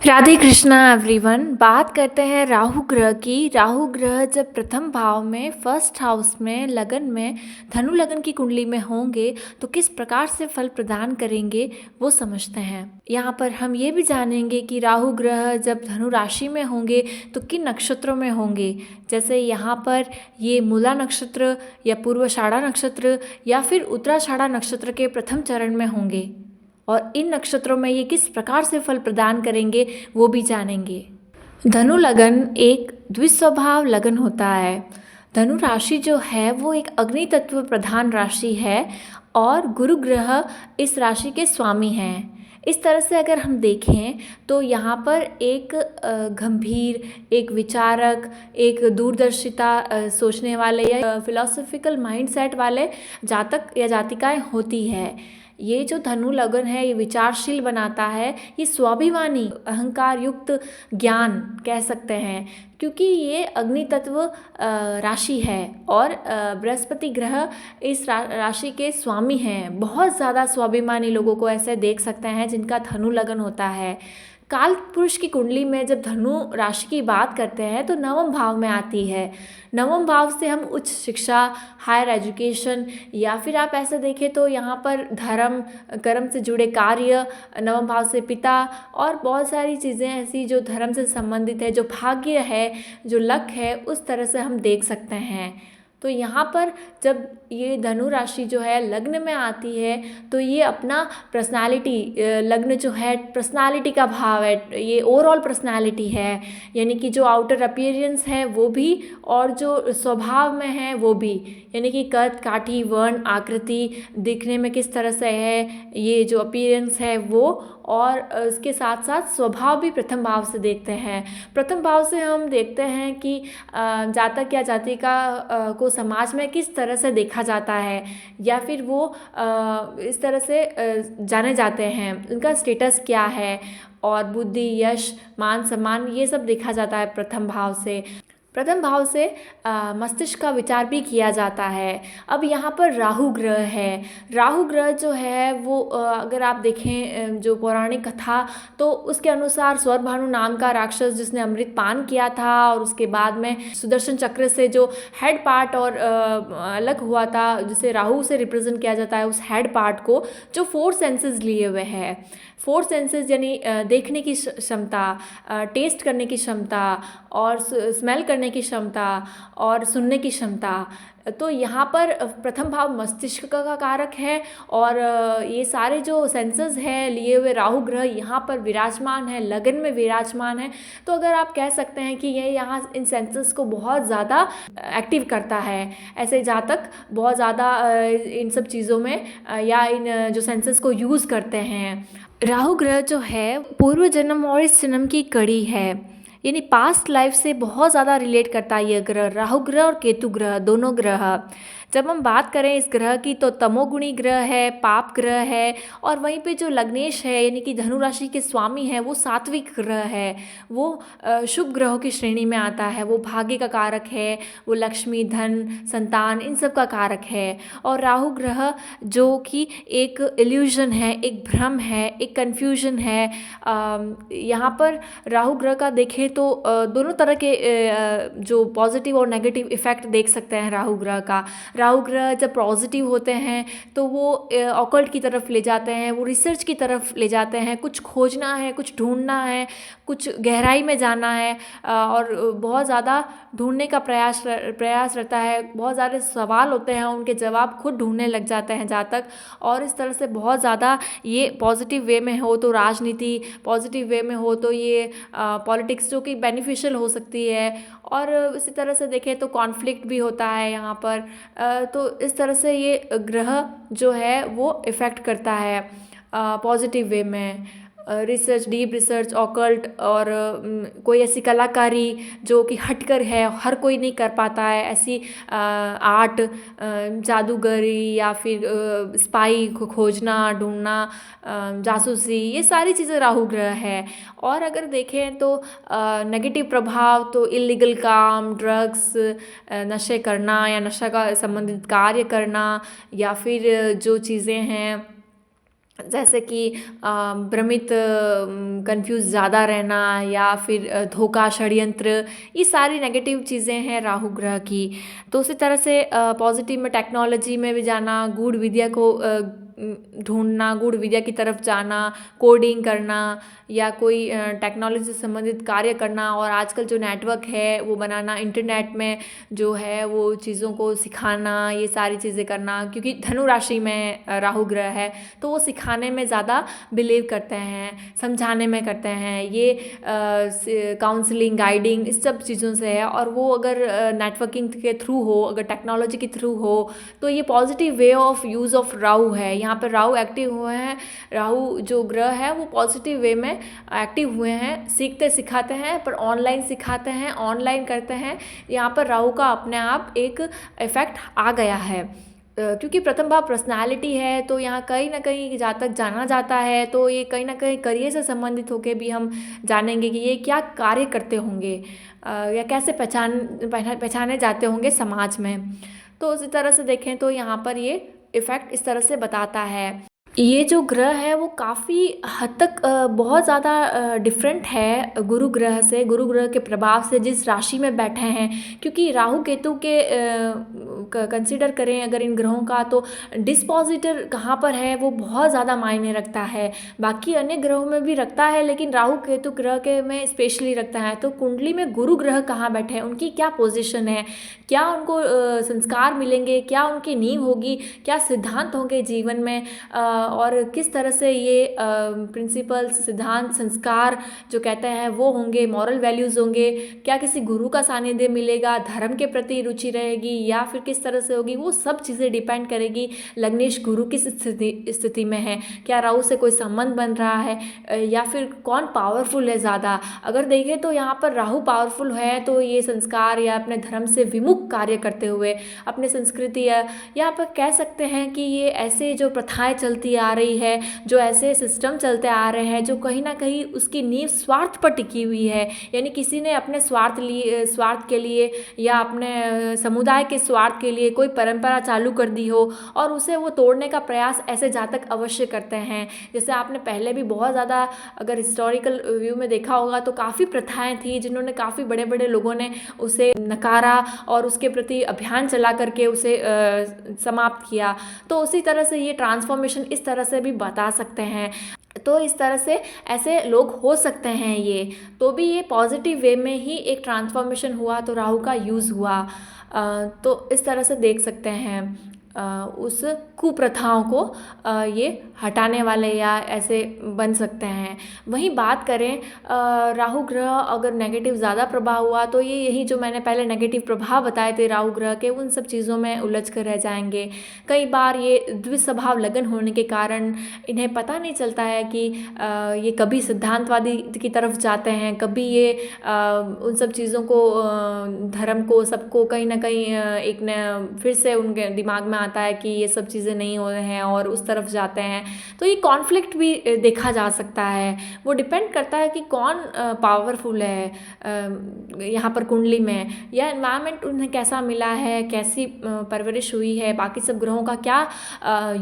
Radhe Krishna everyone. बात करते हैं राहु ग्रह की। राहु ग्रह जब प्रथम भाव में फर्स्ट हाउस में लगन में धनु लगन की कुंडली में होंगे तो किस प्रकार से फल प्रदान करेंगे वो समझते हैं। यहाँ पर हम ये भी जानेंगे कि राहु ग्रह जब धनु राशि में होंगे तो किन नक्षत्रों में होंगे। जैसे यहाँ पर ये मूला नक्षत्र या पूर्वाषाढ़ा नक्षत्र या फिर उत्तराषाढ़ा नक्षत्र के प्रथम चरण में होंगे और इन नक्षत्रों में ये किस प्रकार से फल प्रदान करेंगे वो भी जानेंगे। धनु लगन एक द्विस्वभाव लगन होता है। धनु राशि जो है वो एक अग्नि तत्व प्रधान राशि है और गुरु ग्रह इस राशि के स्वामी हैं। इस तरह से अगर हम देखें तो यहाँ पर एक गंभीर, एक विचारक, एक दूरदर्शिता सोचने वाले या फिलोसॉफिकल माइंडसेट वाले जातक या जातिकाएं होती है। ये जो धनु लगन है ये विचारशील बनाता है, ये स्वाभिमानी अहंकार युक्त ज्ञान कह सकते हैं क्योंकि ये अग्नि तत्व राशि है और बृहस्पति ग्रह इस राशि के स्वामी हैं। बहुत ज़्यादा स्वाभिमानी लोगों को ऐसे देख सकते हैं जिनका धनु लगन होता है। काल पुरुष की कुंडली में जब धनु राशि की बात करते हैं तो नवम भाव में आती है। नवम भाव से हम उच्च शिक्षा, हायर एजुकेशन या फिर आप ऐसे देखें तो यहाँ पर धर्म कर्म से जुड़े कार्य, नवम भाव से पिता और बहुत सारी चीज़ें ऐसी जो धर्म से संबंधित है, जो भाग्य है, जो लक है, उस तरह से हम देख सकते हैं। तो यहाँ पर जब ये धनु राशि जो है लग्न में आती है तो ये अपना पर्सनालिटी, लग्न जो है पर्सनालिटी का भाव है, ये ओवरऑल पर्सनालिटी है, यानी कि जो आउटर अपीयरेंस है वो भी और जो स्वभाव में है वो भी, यानी कि कद काठी वर्ण आकृति दिखने में किस तरह से है, ये जो अपीयरेंस है वो, और इसके साथ साथ स्वभाव भी प्रथम भाव से देखते हैं। प्रथम भाव से हम देखते हैं कि जातक या जातिका को समाज में किस तरह से देखा जाता है या फिर वो इस तरह से जाने जाते हैं, उनका स्टेटस क्या है, और बुद्धि, यश, मान सम्मान ये सब देखा जाता है प्रथम भाव से। प्रथम भाव से मस्तिष्क का विचार भी किया जाता है। अब यहाँ पर राहु ग्रह है। राहु ग्रह जो है वो अगर आप देखें जो पौराणिक कथा तो उसके अनुसार स्वरभानु नाम का राक्षस जिसने अमृत पान किया था और उसके बाद में सुदर्शन चक्र से जो हेड पार्ट और अलग हुआ था, जिसे राहु से रिप्रेजेंट किया जाता है, उस हेड पार्ट को जो 4 सेंसेस लिए हुए है, 4 सेंसेस यानी देखने की क्षमता, टेस्ट करने की क्षमता और स्मेल करने की क्षमता और सुनने की क्षमता, तो यहाँ पर प्रथम भाव मस्तिष्क का कारक है और ये सारे जो सेंसेस हैं लिए हुए राहु ग्रह यहाँ पर विराजमान है, लगन में विराजमान है। तो अगर आप कह सकते हैं कि ये यहाँ इन सेंसेस को बहुत ज़्यादा एक्टिव करता है। ऐसे जातक बहुत ज़्यादा इन सब चीज़ों में या इन जो सेंसेस को यूज़ करते हैं। राहु ग्रह जो है पूर्व जन्म और इस जन्म की कड़ी है, यानी पास्ट लाइफ से बहुत ज़्यादा रिलेट करता है ये ग्रह, राहु ग्रह और केतु ग्रह दोनों ग्रह। जब हम बात करें इस ग्रह की तो तमोगुणी ग्रह है, पाप ग्रह है, और वहीं पे जो लग्नेश है यानी कि धनु राशि के स्वामी है वो सात्विक ग्रह है, वो शुभ ग्रहों की श्रेणी में आता है, वो भाग्य का कारक है, वो लक्ष्मी, धन, संतान इन सब का कारक है। और राहु ग्रह जो कि एक इल्यूजन है, एक भ्रम है, एक कन्फ्यूजन है। यहाँ पर राहु ग्रह का देखें तो दोनों तरह के जो पॉजिटिव और नेगेटिव इफ़ेक्ट देख सकते हैं राहु ग्रह का। राहु ग्रह जब पॉजिटिव होते हैं तो वो ऑकल्ट की तरफ ले जाते हैं, वो रिसर्च की तरफ ले जाते हैं, कुछ खोजना है, कुछ ढूंढना है, कुछ गहराई में जाना है और बहुत ज़्यादा ढूंढने का प्रयास रहता है। बहुत सारे सवाल होते हैं, उनके जवाब खुद ढूंढने लग जाते हैं जातक। और इस तरह से बहुत ज़्यादा ये पॉजिटिव वे में हो तो राजनीति, पॉजिटिव वे में हो तो ये पॉलिटिक्स जो कि बेनिफिशियल हो सकती है, और इसी तरह से देखें तो कॉन्फ्लिक्ट भी होता है यहाँ पर। तो इस तरह से ये ग्रह जो है वो इफ़ेक्ट करता है पॉजिटिव वे में। रिसर्च, डीप रिसर्च, ऑकल्ट और कोई ऐसी कलाकारी जो कि हटकर है, हर कोई नहीं कर पाता है, ऐसी आर्ट, जादूगरी या फिर स्पाई को खोजना, ढूंढना, जासूसी, ये सारी चीज़ें राहु ग्रह है। और अगर देखें तो नेगेटिव प्रभाव तो इलीगल काम, ड्रग्स, नशे करना या नशा का संबंधित कार्य करना, या फिर जो चीज़ें हैं जैसे कि भ्रमित, कंफ्यूज ज़्यादा रहना, या फिर धोखा, षड्यंत्र, ये सारी नेगेटिव चीज़ें हैं राहु ग्रह की। तो उसी तरह से पॉजिटिव में टेक्नोलॉजी में भी जाना, गूढ़ विद्या को ढूंढना, गूढ़ विद्या की तरफ जाना, कोडिंग करना, या कोई टेक्नोलॉजी से संबंधित कार्य करना, और आजकल जो नेटवर्क है वो बनाना, इंटरनेट में जो है वो चीज़ों को सिखाना, ये सारी चीज़ें करना। क्योंकि धनु राशि में राहु ग्रह है, तो वो सिखाने में ज़्यादा बिलीव करते हैं, समझाने में करते हैं। ये काउंसलिंग, गाइडिंग, इस सब चीज़ों से है। और वो अगर नेटवर्किंग के थ्रू हो, अगर टेक्नोलॉजी के थ्रू हो, तो ये positive way of use of Rahu है। यहाँ पर राहु एक्टिव हुए हैं, राहु जो ग्रह है वो पॉजिटिव वे में एक्टिव हुए हैं, सीखते सिखाते हैं, पर ऑनलाइन सिखाते हैं, ऑनलाइन करते हैं। यहाँ पर राहु का अपने आप एक इफेक्ट आ गया है। क्योंकि प्रथम भाव पर्सनालिटी है, तो यहाँ कहीं ना कहीं जहाँ तक जाना जाता है, तो ये कहीं ना कहीं करियर से संबंधित होकर भी हम जानेंगे कि ये क्या कार्य करते होंगे, या कैसे पहचाने जाते होंगे समाज में। तो उसी तरह से देखें तो यहाँ पर ये इफ़ेक्ट इस तरह से बताता है। ये जो ग्रह है वो काफ़ी हद तक बहुत ज़्यादा डिफरेंट है गुरु ग्रह से, गुरु ग्रह के प्रभाव से, जिस राशि में बैठे हैं। क्योंकि राहु केतु के कंसीडर करें अगर इन ग्रहों का, तो डिस्पोजिटर कहाँ पर है वो बहुत ज़्यादा मायने रखता है। बाकी अन्य ग्रहों में भी रखता है, लेकिन राहु केतु ग्रह के में स्पेशली रखता है। तो कुंडली में गुरु ग्रह कहाँ बैठे हैं, उनकी क्या पोजीशन है, क्या उनको संस्कार मिलेंगे, क्या उनकी नींव होगी, क्या सिद्धांत होंगे जीवन में, और किस तरह से ये प्रिंसिपल्स, सिद्धांत, संस्कार जो कहते हैं वो होंगे, मॉरल वैल्यूज़ होंगे, क्या किसी गुरु का सानिध्य मिलेगा, धर्म के प्रति रुचि रहेगी, या फिर किस तरह से होगी, वो सब चीज़ें डिपेंड करेगी लग्नेश गुरु किस स्थिति में है, क्या राहु से कोई संबंध बन रहा है, या फिर कौन पावरफुल है ज़्यादा। अगर देखें तो यहाँ पर राहु पावरफुल है, तो ये संस्कार या अपने धर्म से विमुख कार्य करते हुए अपने संस्कृति, या यहाँ पर कह सकते हैं कि ये ऐसे जो प्रथाएं चलती आ रही है, जो ऐसे सिस्टम चलते आ रहे हैं, जो कहीं ना कहीं उसकी नींव स्वार्थ पर टिकी हुई है। यानी किसी ने अपने स्वार्थ के लिए या अपने समुदाय के स्वार्थ के लिए कोई परंपरा चालू कर दी हो, और उसे वो तोड़ने का प्रयास ऐसे जातक अवश्य करते हैं। जैसे आपने पहले भी बहुत ज़्यादा अगर हिस्टोरिकल व्यू में देखा होगा, तो काफ़ी प्रथाएं थी जिन्होंने काफ़ी बड़े बड़े लोगों ने उसे नकारा और उसके प्रति अभियान चला करके उसे समाप्त किया। तो उसी तरह से ये ट्रांसफॉर्मेशन इस तरह से भी बता सकते हैं। तो इस तरह से ऐसे लोग हो सकते हैं ये, तो भी ये पॉजिटिव वे में ही एक ट्रांसफॉर्मेशन हुआ, तो राहु का यूज़ हुआ। तो इस तरह से देख सकते हैं उस कुप्रथाओं को ये हटाने वाले या ऐसे बन सकते हैं। वहीं बात करें राहु ग्रह अगर नेगेटिव ज़्यादा प्रभाव हुआ, तो ये यही जो मैंने पहले नेगेटिव प्रभाव बताए थे राहु ग्रह के, उन सब चीज़ों में उलझ कर रह जाएंगे। कई बार ये द्विस्वभाव लगन होने के कारण इन्हें पता नहीं चलता है कि ये कभी सिद्धांतवादी की तरफ जाते हैं, कभी ये उन सब चीज़ों को, धर्म को, सबको कहीं ना कहीं एक न फिर से उनके दिमाग में आता है कि ये सब चीज़ें नहीं हो रहे हैं और उस तरफ जाते हैं। तो ये कॉन्फ्लिक्ट भी देखा जा सकता है। वो डिपेंड करता है कि कौन पावरफुल है यहाँ पर कुंडली में, या एनवायरनमेंट उन्हें कैसा मिला है, कैसी परवरिश हुई है, बाकी सब ग्रहों का क्या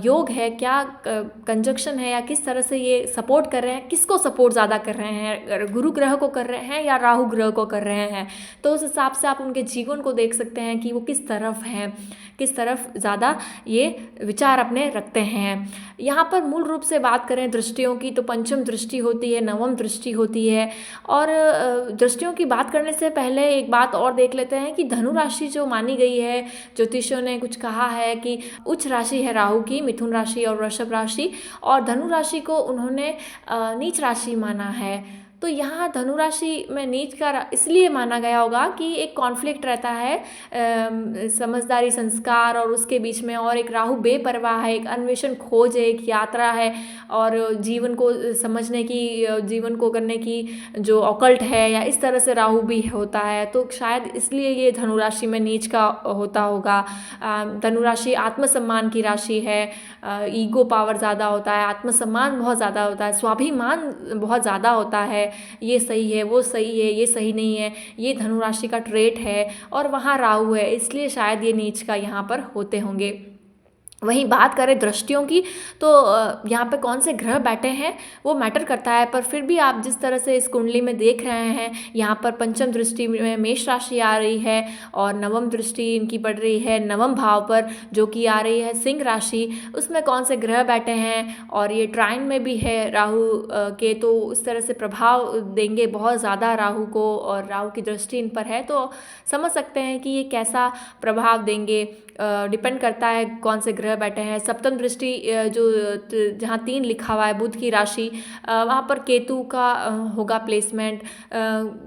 योग है, क्या कंजक्शन है, या किस तरह से ये सपोर्ट कर रहे हैं, किसको सपोर्ट ज़्यादा कर रहे हैं, गुरु ग्रह को कर रहे हैं या राहु ग्रह को कर रहे हैं। तो उस हिसाब से आप उनके जीवन को देख सकते हैं कि वो किस तरफ हैं, किस तरफ ज़्यादा ये विचार अपने रखते हैं। यहाँ पर मूल रूप से बात करें दृष्टियों की, तो पंचम दृष्टि होती है, नवम दृष्टि होती है। और दृष्टियों की बात करने से पहले एक बात और देख लेते हैं कि धनु राशि जो मानी गई है, ज्योतिषियों ने कुछ कहा है कि उच्च राशि है राहु की, मिथुन राशि और वृषभ राशि, और धनु राशि को उन्होंने नीच राशि माना है। तो यहाँ धनु राशि में नीच का इसलिए माना गया होगा कि एक कॉन्फ्लिक्ट रहता है समझदारी, संस्कार और उसके बीच में, और एक राहु बेपरवाह है, एक अन्वेषण, खोज है, एक यात्रा है, और जीवन को समझने की, जीवन को करने की जो ऑकल्ट है, या इस तरह से राहु भी होता है। तो शायद इसलिए ये धनु राशि में नीच का होता होगा। धनु राशि आत्मसम्मान की राशि है, ईगो पावर ज़्यादा होता है, आत्मसम्मान बहुत ज़्यादा होता है, स्वाभिमान बहुत ज़्यादा होता है। ये सही है, वो सही है, ये सही नहीं है, ये धनु राशि का ट्रेट है, और वहाँ राहु है, इसलिए शायद ये नीच का यहाँ पर होते होंगे। वहीं बात करें दृष्टियों की, तो यहाँ पे कौन से ग्रह बैठे हैं वो मैटर करता है, पर फिर भी आप जिस तरह से इस कुंडली में देख रहे हैं, यहाँ पर पंचम दृष्टि में मेष राशि आ रही है और नवम दृष्टि इनकी पड़ रही है नवम भाव पर, जो कि आ रही है सिंह राशि। उसमें कौन से ग्रह बैठे हैं और ये ट्राइन में भी है राहु के, तो इस तरह से प्रभाव देंगे बहुत ज़्यादा राहु को, और राहु की दृष्टि इन पर है, तो समझ सकते हैं कि ये कैसा प्रभाव देंगे। डिपेंड करता है कौन से ग्रह बैठे हैं। सप्तम दृष्टि जो जहाँ 3 लिखा हुआ है बुध की राशि, वहाँ पर केतु का होगा प्लेसमेंट।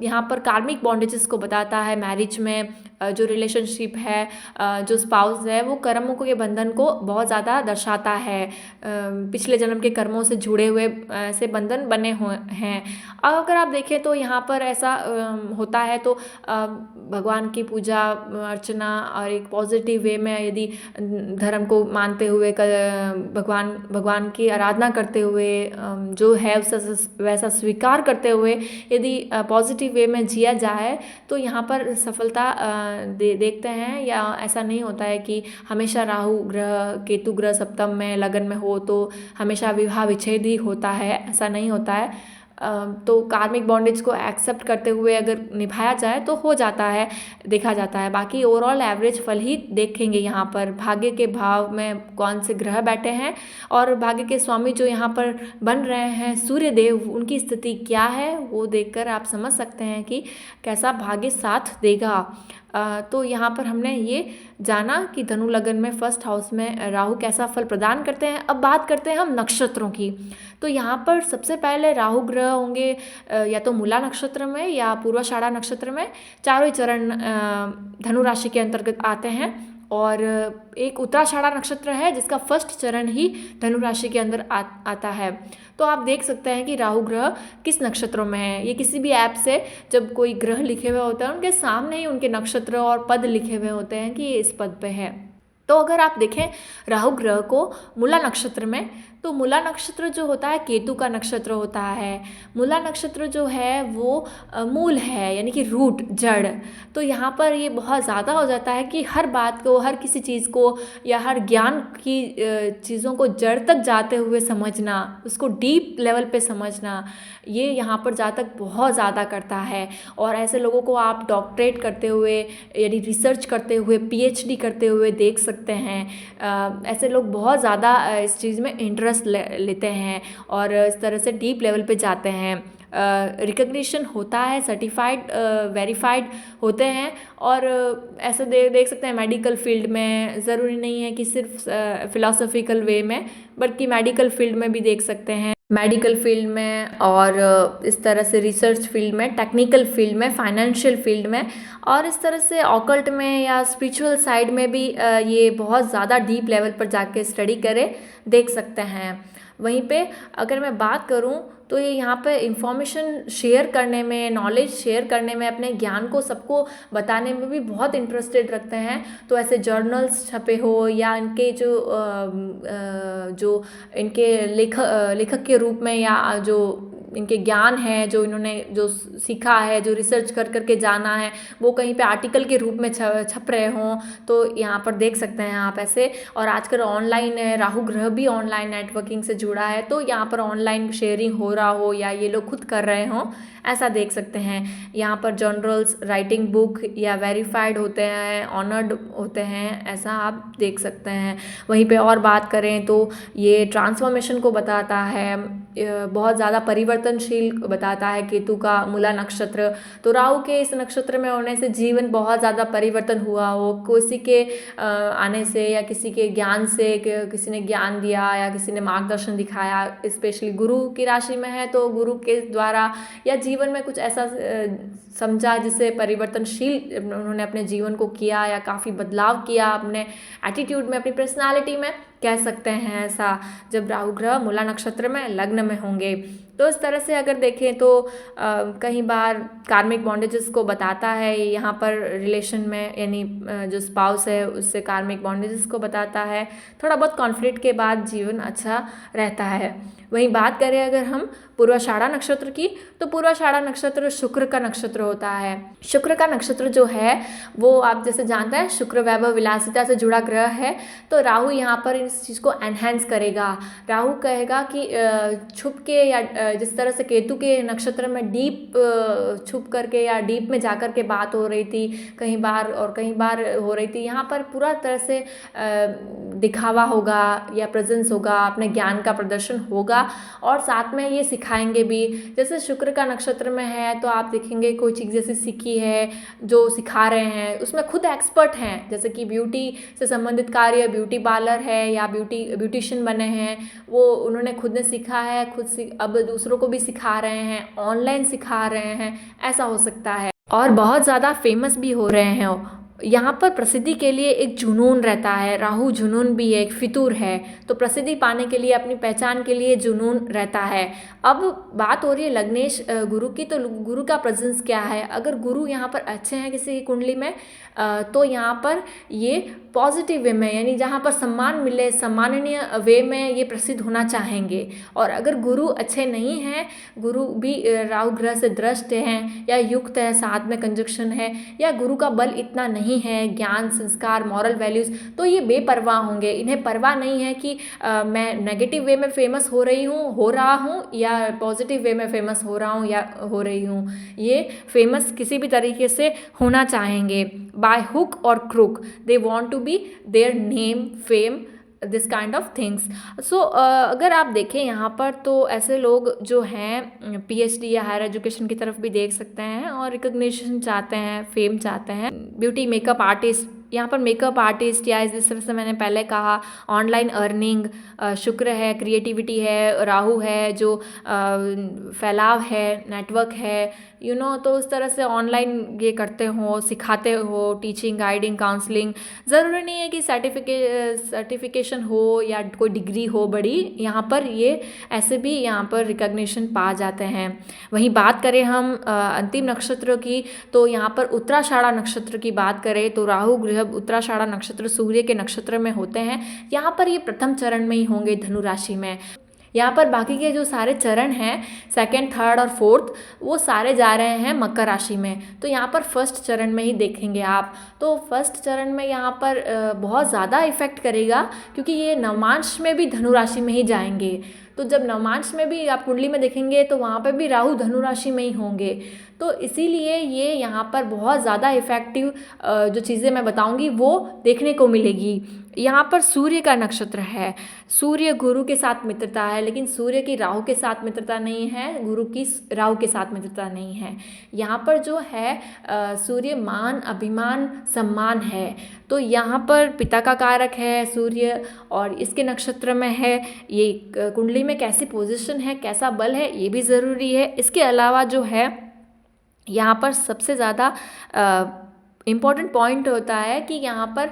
यहाँ पर कार्मिक बॉन्डेजेस को बताता है, मैरिज में जो रिलेशनशिप है, जो स्पाउस है, वो कर्मों के बंधन को बहुत ज़्यादा दर्शाता है। पिछले जन्म के कर्मों से जुड़े हुए ऐसे बंधन बने हुए हैं। अब अगर आप देखें तो यहाँ पर ऐसा होता है, तो भगवान की पूजा अर्चना और एक पॉजिटिव वे में यदि धर्म को मानते हुए भगवान की आराधना करते हुए जो है वैसा स्वीकार करते हुए यदि पॉजिटिव वे में जिया जाए, तो यहाँ पर सफलता देखते हैं। या ऐसा नहीं होता है कि हमेशा राहु ग्रह केतु ग्रह सप्तम में लगन में हो तो हमेशा विवाह विच्छेद ही होता है, ऐसा नहीं होता है। तो कार्मिक बॉन्डेज को एक्सेप्ट करते हुए अगर निभाया जाए तो हो जाता है, देखा जाता है। बाकी ओवरऑल एवरेज फल ही देखेंगे यहाँ पर, भाग्य के भाव में कौन से ग्रह बैठे हैं और भाग्य के स्वामी जो यहाँ पर बन रहे हैं सूर्य देव, उनकी स्थिति क्या है वो देखकर आप समझ सकते हैं कि कैसा भाग्य साथ देगा। तो यहाँ पर हमने ये जाना कि धनु लगन में फर्स्ट हाउस में राहु कैसा फल प्रदान करते हैं। अब बात करते हैं हम नक्षत्रों की। तो यहाँ पर सबसे पहले राहु ग्रह होंगे या तो मूला नक्षत्र में या पूर्वाषाढ़ा नक्षत्र में। चारों ही चरण धनु राशि के अंतर्गत आते हैं, और एक उत्तराषाढ़ा नक्षत्र है जिसका फर्स्ट चरण ही धनु राशि के अंदर आता है। तो आप देख सकते हैं कि राहु ग्रह किस नक्षत्रों में है। ये किसी भी ऐप से जब कोई ग्रह लिखे हुए होते हैं उनके सामने ही उनके नक्षत्र और पद लिखे हुए होते हैं कि ये इस पद पे है। तो अगर आप देखें राहु ग्रह को मूला नक्षत्र में, तो मूला नक्षत्र जो होता है केतु का नक्षत्र होता है। मूला नक्षत्र जो है वो मूल है, यानी कि रूट, जड़। तो यहाँ पर ये बहुत ज़्यादा हो जाता है कि हर बात को, हर किसी चीज़ को या हर ज्ञान की चीज़ों को जड़ तक जाते हुए समझना, उसको डीप लेवल पे समझना, ये यहाँ पर जातक बहुत ज़्यादा करता है। और ऐसे लोगों को आप डॉक्टरेट करते हुए यानी रिसर्च करते हुए पीएचडी करते हुए देख सकते हैं। ऐसे लोग बहुत ज़्यादा इस चीज़ में इंटरेस्ट लेते हैं और इस तरह से डीप लेवल पे जाते हैं। रिकग्निशन होता है, सर्टिफाइड वेरीफाइड होते हैं। और ऐसा देख सकते हैं मेडिकल फील्ड में, ज़रूरी नहीं है कि सिर्फ फिलोसॉफिकल वे में, बल्कि मेडिकल फील्ड में भी देख सकते हैं। मेडिकल फील्ड में और इस तरह से रिसर्च फील्ड में, टेक्निकल फील्ड में, फाइनेंशियल फील्ड में, और इस तरह से ऑकल्ट में या स्पिरिचुअल साइड में भी ये बहुत ज़्यादा डीप लेवल पर जाके स्टडी करें, देख सकते हैं। वहीं पे अगर मैं बात करूं तो ये यहाँ पे इंफॉर्मेशन शेयर करने में, नॉलेज शेयर करने में, अपने ज्ञान को सबको बताने में भी बहुत इंटरेस्टेड रखते हैं। तो ऐसे जर्नल्स छपे हो या इनके जो इनके लेखक के रूप में, या जो इनके ज्ञान है, जो इन्होंने जो सीखा है, जो रिसर्च कर करके जाना है, वो कहीं पे आर्टिकल के रूप में छप रहे हों, तो यहाँ पर देख सकते हैं आप ऐसे। और आजकल ऑनलाइन है, राहु ग्रह भी ऑनलाइन नेटवर्किंग से जुड़ा है, तो यहाँ पर ऑनलाइन शेयरिंग हो रहा हो या ये लोग खुद कर रहे हों, ऐसा देख सकते हैं। यहाँ पर जर्नल्स, राइटिंग बुक या वेरीफाइड होते हैं, ऑनर्ड होते हैं, ऐसा आप देख सकते हैं। वहीं पे और बात करें तो ये ट्रांसफॉर्मेशन को बताता है, बहुत ज़्यादा परिवर्तनशील बताता है केतु का मूला नक्षत्र। तो राहु के इस नक्षत्र में होने से जीवन बहुत ज़्यादा परिवर्तन हुआ हो, किसी के आने से या किसी के ज्ञान से, किसी ने ज्ञान दिया या किसी ने मार्गदर्शन दिखाया, स्पेशली गुरु की राशि में है तो गुरु के द्वारा, या जीवन में कुछ ऐसा समझा जिससे परिवर्तनशील उन्होंने अपने जीवन को किया या काफ़ी बदलाव किया अपने एटीट्यूड में, अपनी पर्सनालिटी में, कह सकते हैं ऐसा, जब राहु ग्रह मूला नक्षत्र में लग्न में होंगे। तो इस तरह से अगर देखें तो कई बार कार्मिक बॉन्डेजेस को बताता है यहाँ पर रिलेशन में, यानी जो स्पाउस है उससे कार्मिक बॉन्डेजेस को बताता है। थोड़ा बहुत कॉन्फ्लिक्ट के बाद जीवन अच्छा रहता है। वहीं बात करें अगर हम पूर्वाषाढ़ा नक्षत्र की, तो पूर्वाषाढ़ा नक्षत्र शुक्र का नक्षत्र होता है। शुक्र का नक्षत्र जो है वो आप जैसे जानते हैं शुक्र वैभव विलासिता से जुड़ा ग्रह है। तो राहु यहाँ पर इस चीज़ को एनहेंस करेगा। राहु कहेगा कि छुप के या जिस तरह से केतु के नक्षत्र में डीप छुप करके या डीप में जाकर के बात हो रही थी कई बार हो रही थी, यहाँ पर पूरा तरह से दिखावा होगा या प्रेजेंस होगा, अपने ज्ञान का प्रदर्शन होगा और साथ में ये सिखाएंगे भी। जैसे शुक्र का नक्षत्र में है तो आप देखेंगे कोई चीज़ जैसे सीखी है जो सिखा रहे हैं उसमें खुद एक्सपर्ट हैं, जैसे कि ब्यूटी से संबंधित कार्य, ब्यूटी पार्लर है या ब्यूटिशियन बने हैं, वो उन्होंने खुद ने सीखा है, अब दूसरों को भी सिखा रहे हैं, ऑनलाइन सिखा रहे हैं, ऐसा हो सकता है। और बहुत ज़्यादा फेमस भी हो रहे हैं। यहाँ पर प्रसिद्धि के लिए एक जुनून रहता है, राहु जुनून भी है, एक फितूर है, तो प्रसिद्धि पाने के लिए, अपनी पहचान के लिए जुनून रहता है। अब बात हो रही है लग्नेश गुरु की, तो गुरु का प्रेजेंस क्या है। अगर गुरु यहाँ पर अच्छे हैं किसी की कुंडली में तो यहाँ पर ये पॉजिटिव वे में, यानी जहाँ पर सम्मान मिले, सम्माननीय वे में ये प्रसिद्ध होना चाहेंगे। और अगर गुरु अच्छे नहीं हैं, गुरु भी राहु ग्रह से दृष्ट हैं या युक्त है, साथ में कंजक्शन है, या गुरु का बल इतना नहीं है, ज्ञान, संस्कार, मॉरल वैल्यूज़, तो ये बेपरवाह होंगे। इन्हें परवाह नहीं है कि मैं नेगेटिव वे में फेमस हो रहा हूँ या पॉजिटिव वे में फेमस हो रहा हूँ या हो रही हूँ। ये फेमस किसी भी तरीके से होना चाहेंगे, बाय हुक और crook they want to be their name, fame, this kind of things. So अगर आप देखें यहाँ पर तो ऐसे लोग जो हैं पीएचडी या हायर एजुकेशन की तरफ भी देख सकते हैं और रिकग्निशन चाहते हैं, फेम चाहते हैं। ब्यूटी मेकअप आर्टिस्ट, यहाँ पर मेकअप आर्टिस्ट या जिस तरह से मैंने पहले कहा ऑनलाइन अर्निंग, शुक्र है, क्रिएटिविटी है, राहु है जो फैलाव है, नेटवर्क है, तो उस तरह से ऑनलाइन ये करते हो, सिखाते हो, टीचिंग, गाइडिंग, काउंसलिंग। ज़रूरी नहीं है कि सर्टिफिकेशन हो या कोई डिग्री हो बड़ी, यहाँ पर ये ऐसे भी यहाँ पर रिकग्निशन पा जाते हैं। वहीं बात करें हम अंतिम नक्षत्र की, तो यहाँ पर उत्तराषाढ़ा नक्षत्र की बात करें तो राहु ग्रह उत्तराषाढ़ा नक्षत्र सूर्य के नक्षत्र में होते हैं। यहाँ पर ये प्रथम चरण में ही होंगे धनु राशि में। यहाँ पर बाकी के जो सारे चरण हैं, सेकंड, थर्ड और फोर्थ, वो सारे जा रहे हैं मकर राशि में। तो यहाँ पर फर्स्ट चरण में ही देखेंगे आप, तो फर्स्ट चरण में यहाँ पर बहुत ज़्यादा इफेक्ट करेगा क्योंकि ये नवमांश में भी धनु राशि में ही जाएंगे। तो जब नवमांश में भी आप कुंडली में देखेंगे तो वहाँ पर भी राहु धनु राशि में ही होंगे। तो इसीलिए ये यहाँ पर बहुत ज़्यादा इफ़ेक्टिव जो चीज़ें मैं बताऊँगी वो देखने को मिलेगी। यहाँ पर सूर्य का नक्षत्र है, सूर्य गुरु के साथ मित्रता है, लेकिन सूर्य की राहु के साथ मित्रता नहीं है, गुरु की राहु के साथ मित्रता नहीं है। यहाँ पर जो है सूर्य मान, अभिमान, सम्मान है। तो यहाँ पर पिता का कारक है सूर्य और इसके नक्षत्र में है। ये कुंडली में कैसी पोजीशन है, कैसा बल है, ये भी ज़रूरी है। इसके अलावा जो है यहाँ पर सबसे ज़्यादा इम्पॉर्टेंट पॉइंट होता है कि यहाँ पर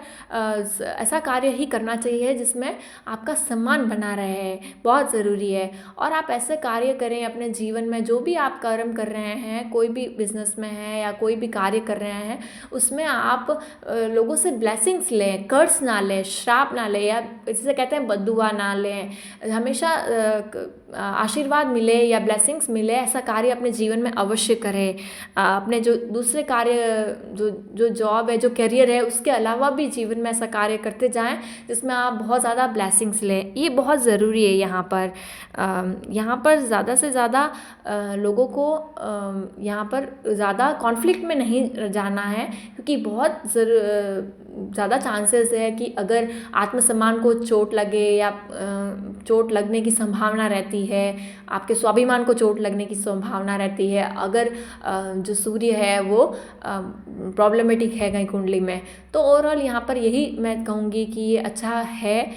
ऐसा कार्य ही करना चाहिए जिसमें आपका सम्मान बना रहे, बहुत ज़रूरी है। और आप ऐसे कार्य करें अपने जीवन में, जो भी आप कर्म कर रहे हैं, कोई भी बिजनेस में है या कोई भी कार्य कर रहे हैं, उसमें आप लोगों से ब्लेसिंग्स लें, कर्ज ना लें, श्राप ना लें, या जिसे कहते हैं बद्दुआ ना लें। हमेशा आशीर्वाद मिले या ब्लेसिंग्स मिले, ऐसा कार्य अपने जीवन में अवश्य करें। अपने जो दूसरे कार्य, जो जॉब है, जो करियर है, उसके अलावा भी जीवन में ऐसा कार्य करते जाएं जिसमें आप बहुत ज़्यादा ब्लेसिंग्स लें। ये बहुत ज़रूरी है। यहाँ पर ज़्यादा से ज़्यादा लोगों को यहाँ पर ज़्यादा कॉन्फ्लिक्ट में नहीं जाना है, क्योंकि बहुत ज़्यादा चांसेस है कि अगर आत्मसम्मान को चोट लगे या चोट लगने की संभावना रहती है, आपके स्वाभिमान को चोट लगने की संभावना रहती है अगर जो सूर्य है वो प्रॉब्लमेटिक है कहीं कुंडली में। तो ओवरऑल यहाँ पर यही मैं कहूँगी कि ये अच्छा है,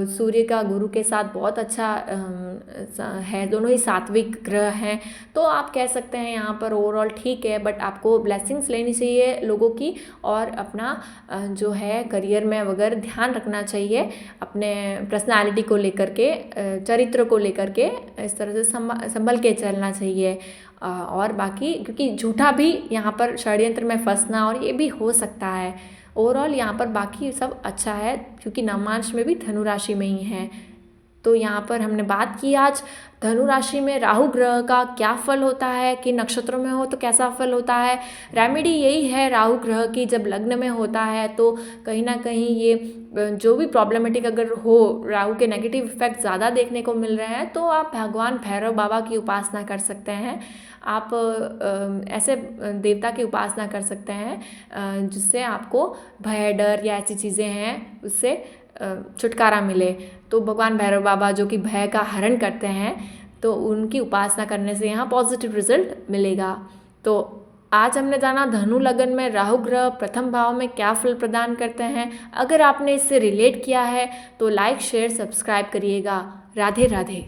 सूर्य का गुरु के साथ बहुत अच्छा है, दोनों ही सात्विक ग्रह हैं। तो आप कह सकते हैं यहाँ पर ओवरऑल ठीक है, बट आपको ब्लेसिंग्स लेनी चाहिए लोगों की, और अपना जो है करियर में वगैरह ध्यान रखना चाहिए, अपने पर्सनालिटी को लेकर के, चरित्र को लेकर के इस तरह से संभल के चलना चाहिए। और बाकी क्योंकि झूठा भी यहाँ पर षड्यंत्र में फंसना और ये भी हो सकता है। ओवरऑल यहाँ पर बाकी सब अच्छा है क्योंकि नवमांश में भी धनु राशि में ही है। तो यहाँ पर हमने बात की आज धनु राशि में राहु ग्रह का क्या फल होता है, कि नक्षत्रों में हो तो कैसा फल होता है। रेमेडी यही है राहु ग्रह की, जब लग्न में होता है तो कहीं ना कहीं ये जो भी प्रॉब्लमेटिक अगर हो, राहु के नेगेटिव इफेक्ट ज़्यादा देखने को मिल रहे हैं, तो आप भगवान भैरव बाबा की उपासना कर सकते हैं। आप ऐसे देवता की उपासना कर सकते हैं जिससे आपको भय, डर या ऐसी चीज़ें हैं उससे छुटकारा मिले। तो भगवान भैरव बाबा जो कि भय का हरण करते हैं, तो उनकी उपासना करने से यहाँ पॉजिटिव रिजल्ट मिलेगा। तो आज हमने जाना धनु लगन में राहु ग्रह प्रथम भाव में क्या फल प्रदान करते हैं। अगर आपने इससे रिलेट किया है तो लाइक, शेयर, सब्सक्राइब करिएगा। राधे राधे।